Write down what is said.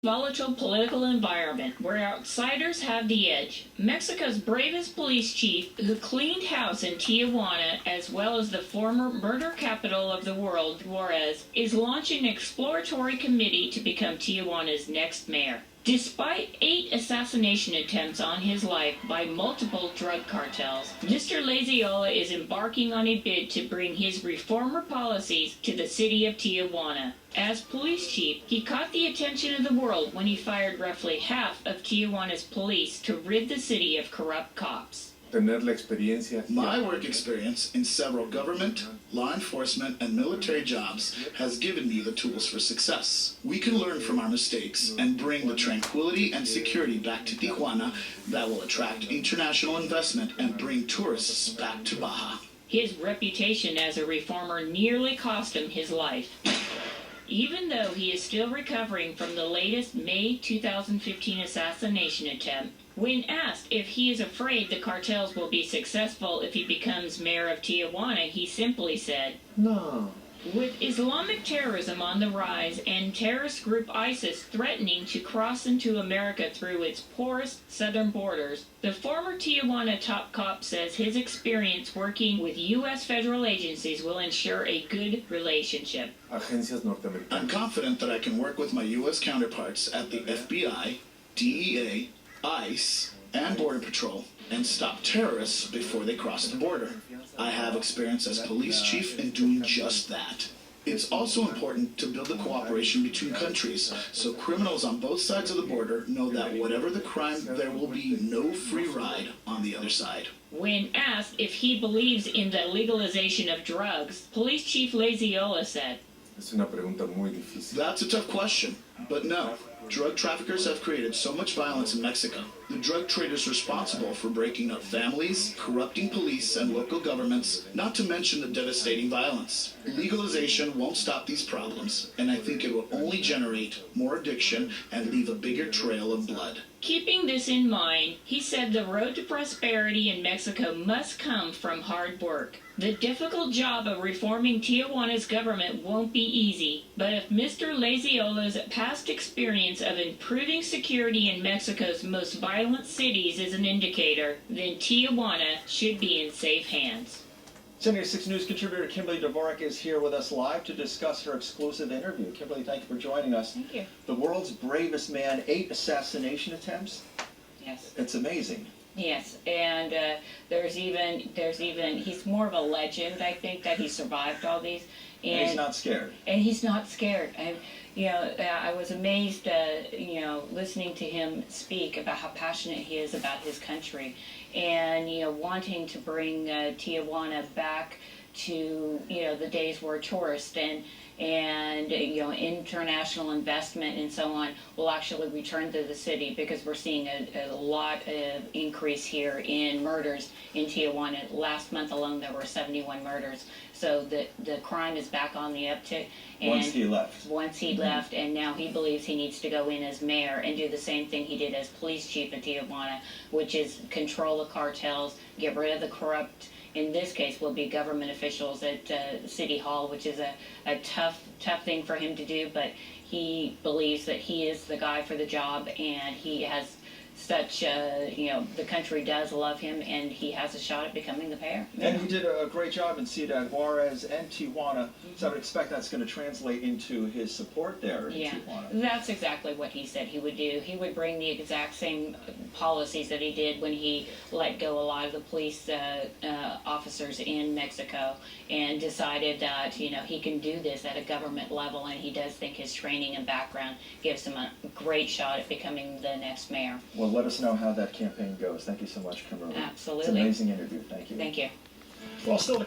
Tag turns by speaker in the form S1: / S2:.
S1: Volatile political environment where outsiders have the edge. Mexico's bravest police chief, who cleaned house in Tijuana as well as the former murder capital of the world, Juarez, is launching an exploratory committee to become Tijuana's next mayor. Despite 8 assassination attempts on his life by multiple drug cartels, Mr. Leyzaola is embarking on a bid to bring his reformer policies to the city of Tijuana. As police chief, he caught the attention of the world when he fired roughly half of Tijuana's police to rid the city of corrupt cops.
S2: My work experience in several government, law enforcement, and military jobs has given me the tools for success. We can learn from our mistakes and bring the tranquility and security back to Tijuana that will attract international investment and bring tourists back to Baja.
S1: His reputation as a reformer nearly cost him his life. Even though he is still recovering from the latest May 2015 assassination attempt, when asked if he is afraid the cartels will be successful if he becomes mayor of Tijuana, he simply said,
S3: "No."
S1: With Islamic terrorism on the rise and terrorist group ISIS threatening to cross into America through its porous southern borders, the former Tijuana top cop says his experience working with U.S. federal agencies will ensure a good relationship.
S2: I'm confident that I can work with my U.S. counterparts at the FBI, DEA, ICE, and Border Patrol and stop terrorists before they cross the border. I have experience as police chief in doing just that. It's also important to build a cooperation between countries so criminals on both sides of the border know that whatever the crime, there will be no free ride on the other side.
S1: When asked if he believes in the legalization of drugs, Police Chief Leyzaola said,
S2: That's a tough question, but no. Drug traffickers have created so much violence in Mexico. The drug traders responsible for breaking up families, corrupting police and local governments, not to mention the devastating violence. Legalization won't stop these problems, and I think it will only generate more addiction and leave a bigger trail of blood.
S1: Keeping this in mind, he said the road to prosperity in Mexico must come from hard work. The difficult job of reforming Tijuana's government won't be easy, but if Mr. Leyzaola's past experience of improving security in Mexico's most violent cities is an indicator, then Tijuana should be in safe hands.
S3: Senior 6 News contributor Kimberly Dvorak is here with us live to discuss her exclusive interview. Kimberly, thank you for joining us.
S1: Thank you.
S3: The world's bravest man, 8 assassination attempts?
S1: Yes.
S3: It's amazing.
S1: Yes, and there's even he's more of a legend, I think, that he survived all these.
S3: And he's not scared.
S1: And he's not scared. And I was amazed, listening to him speak about how passionate he is about his country, and wanting to bring Tijuana back to the days where tourists and international investment and so on will actually return to the city, because we're seeing a lot of increase here in murders in Tijuana. Last month alone there were 71 murders. So the crime is back on the uptick. And
S3: once he left.
S1: Once he left, and now he believes he needs to go in as mayor and do the same thing he did as police chief of Tijuana, which is control the cartels, get rid of the corrupt. In this case, will be government officials at City Hall, which is a tough thing for him to do, but he believes that he is the guy for the job, and he has such, the country does love him, and he has a shot at becoming the mayor.
S3: And he did a great job in Ciudad Juarez and Tijuana, so I would expect that's going to translate into his support there in Tijuana.
S1: That's exactly what he said he would do. He would bring the exact same policies that he did when he let go a lot of the police officers in Mexico, and decided that he can do this at a government level, and he does think his training and background gives him a great shot at becoming the next mayor.
S3: Well, let us know how that campaign goes. Thank you so much, Kimberly.
S1: Absolutely.
S3: It's an amazing interview. Thank you.
S1: Thank you.
S3: Well, still to